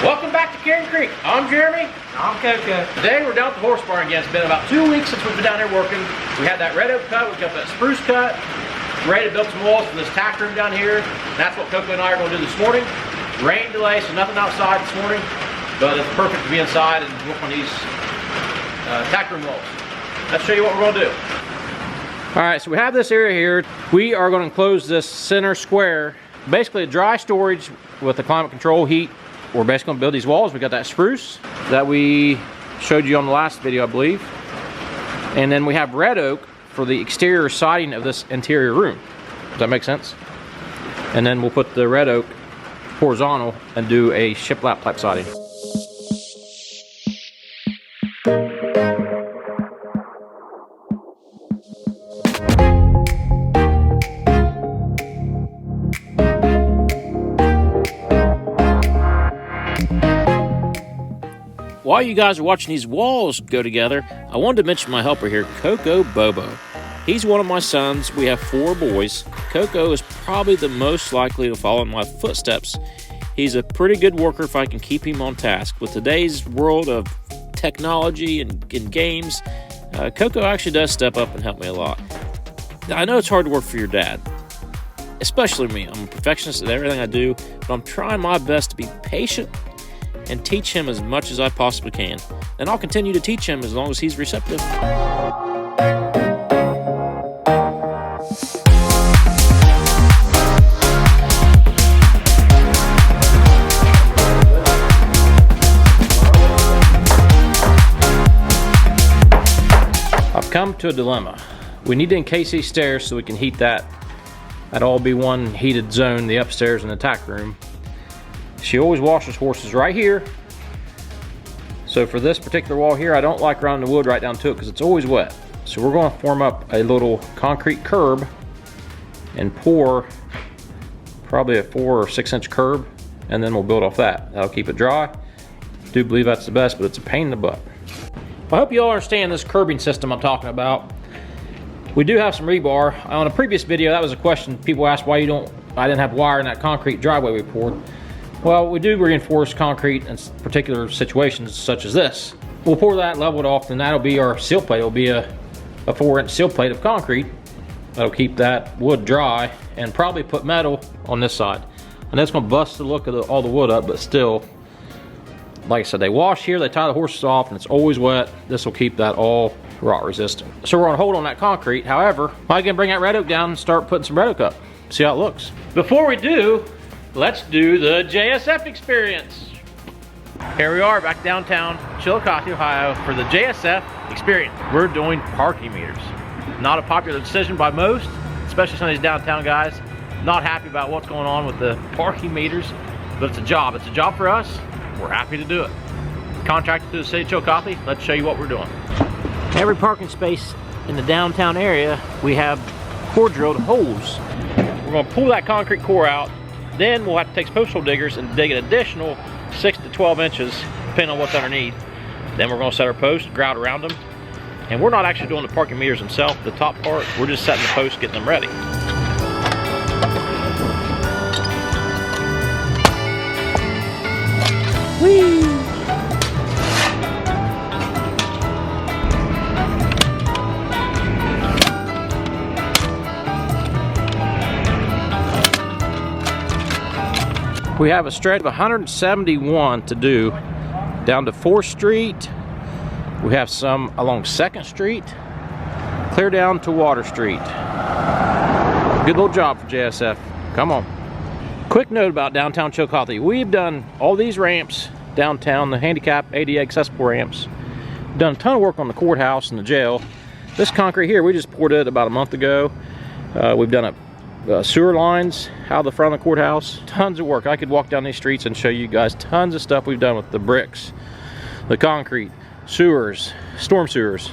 Welcome back to Cairn Creek. I'm Jeremy. I'm Coco. Today we're down at the horse barn again. It's been about 2 weeks since we've been down here working. We had that red oak cut, we've got that spruce cut. We're ready to build some walls for this tack room down here. That's what Coco and I are going to do this morning. Rain delay, so nothing outside this morning, but it's perfect to be inside and work on these tack room walls. Let's show you what we're going to do. All right, so we have this area here. We are going to enclose this center square, basically a dry storage with the climate control heat. We're basically going to build these walls. We got that spruce that we showed you on the last video, I believe. And then we have red oak for the exterior siding of this interior room. Does that make sense? And then we'll put the red oak horizontal and do a shiplap type siding. While you guys are watching these walls go together, I wanted to mention my helper here, Coco Bobo. He's one of my sons. We have 4 boys. Coco is probably the most likely to follow in my footsteps. He's a pretty good worker if I can keep him on task. With today's world of technology and games, Coco actually does step up and help me a lot. I know it's hard to work for your dad, especially me. I'm a perfectionist at everything I do, but I'm trying my best to be patient and teach him as much as I possibly can. And I'll continue to teach him as long as he's receptive. I've come to a dilemma. We need to encase these stairs so we can heat that. That'd all be one heated zone, the upstairs and the tack room. She always washes horses right here. So for this particular wall here, I don't like running the wood right down to it because it's always wet. So we're going to form up a little concrete curb and pour probably a 4 or 6 inch curb, and then we'll build off that. That'll keep it dry. I do believe that's the best, but it's a pain in the butt. I hope you all understand this curbing system I'm talking about. We do have some rebar. On a previous video, that was a question people asked why I didn't have wire in that concrete driveway we poured. Well, we do reinforce concrete in particular situations such as this. We'll pour that, level it off, and that'll be our seal plate. It'll be a 4-inch seal plate of concrete. That'll keep that wood dry, and probably put metal on this side. And that's gonna bust the look of all the wood up, but still, like I said, they wash here, they tie the horses off, and it's always wet. This will keep that all rot resistant. So we're gonna hold on that concrete. However, I'm gonna bring that red oak down and start putting some red oak up. See how it looks. Before we do, let's do the JSF Experience. Here we are back downtown Chillicothe, Ohio for the JSF Experience. We're doing parking meters. Not a popular decision by most, especially some of these downtown guys. Not happy about what's going on with the parking meters, but it's a job. It's a job for us. We're happy to do it. Contracted to the city of Chillicothe. Let's show you what we're doing. Every parking space in the downtown area, we have core drilled holes. We're gonna pull that concrete core out. Then we'll have to take post hole diggers and dig an additional 6 to 12 inches, depending on what's underneath. Then we're gonna set our posts, grout around them. And we're not actually doing the parking meters themselves, the top part. We're just setting the posts, getting them ready. Whee! We have a stretch of 171 to do down to 4th Street. We have some along 2nd Street, clear down to Water Street. Good little job for JSF. Come on. Quick note about downtown Chillicothe. We've done all these ramps downtown, the handicap ADA accessible ramps. We've done a ton of work on the courthouse and the jail. This concrete here, we just poured it about a month ago. We've done sewer lines out of the front of the courthouse. Tons of work. I could walk down these streets and show you guys tons of stuff we've done with the bricks, the concrete, sewers, storm sewers.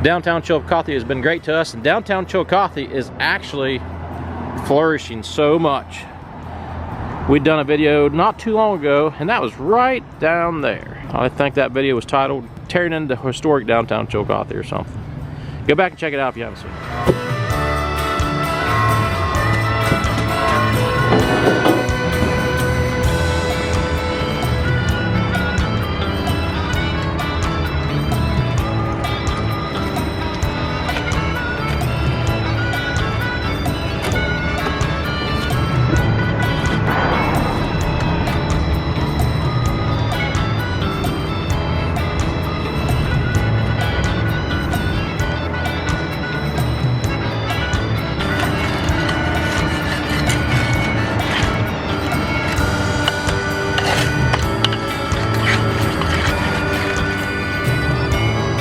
Downtown Chillicothe has been great to us, and downtown Chillicothe is actually flourishing so much. We'd done a video not too long ago, and that was right down there. I think that video was titled Tearing into Historic Downtown Chillicothe or something. Go back and check it out if you haven't seen it.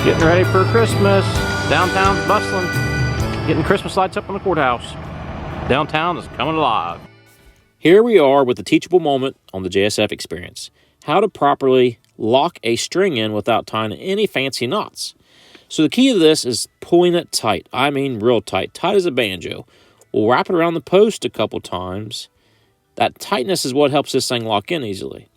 Getting ready for Christmas. Downtown's bustling. Getting Christmas lights up on the courthouse. Downtown is coming alive. Here we are with a teachable moment on the JSF Experience. How to properly lock a string in without tying any fancy knots. So the key to this is pulling it tight. I mean real tight. Tight as a banjo. We'll wrap it around the post a couple times. That tightness is what helps this thing lock in easily.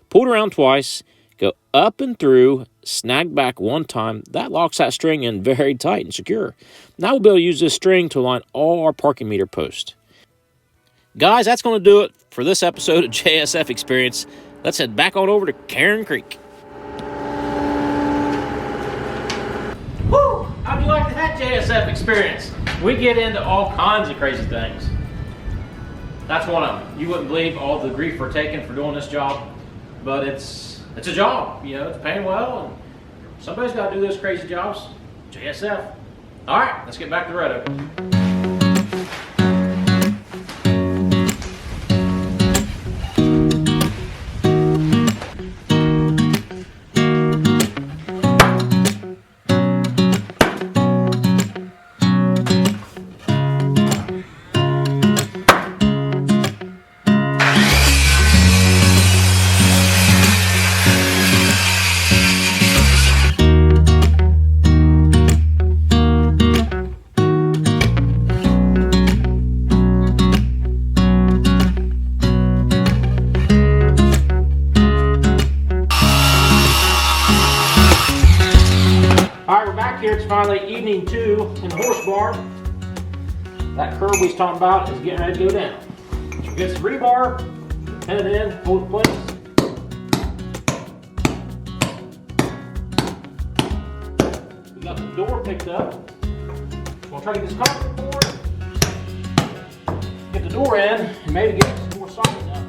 Pull it around twice. Go up and through, snag back one time. That locks that string in very tight and secure. Now we'll be able to use this string to align all our parking meter posts. Guys, that's going to do it for this episode of JSF Experience. Let's head back on over to Cairn Creek. Woo! How'd you like that JSF Experience? We get into all kinds of crazy things. That's one of them. You wouldn't believe all the grief we're taking for doing this job, but it's a job, you know, it's paying well, and somebody's got to do those crazy jobs. JSF. All right, let's get back to the red oak. Here it's finally evening 2 in the horse barn. That curb we was talking about is getting ready to go down. So we get some rebar, pin it in, hold it in place. We got the door picked up. We'll try to get this concrete board, get the door in, and maybe get some more sockets up.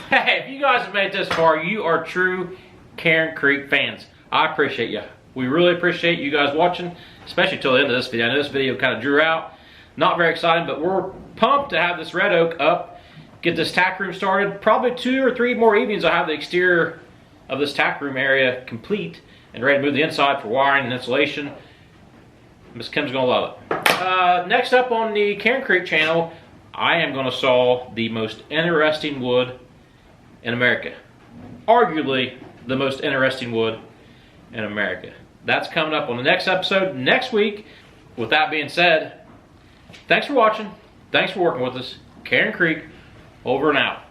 Hey, if you guys have made it this far, you are true Cairn Creek fans. I appreciate you. We really appreciate you guys watching, especially till the end of this video. I know this video kind of drew out. Not very exciting, but we're pumped to have this red oak up, get this tack room started. Probably 2 or 3 more evenings I'll have the exterior of this tack room area complete and ready to move the inside for wiring and insulation. Miss Kim's gonna love it. Next up on the Cairn Creek channel, I am gonna saw the most interesting wood in America. Arguably the most interesting wood in America. That's coming up on the next episode next week. With that being said, thanks for watching. Thanks for working with us. Cairn Creek, over and out.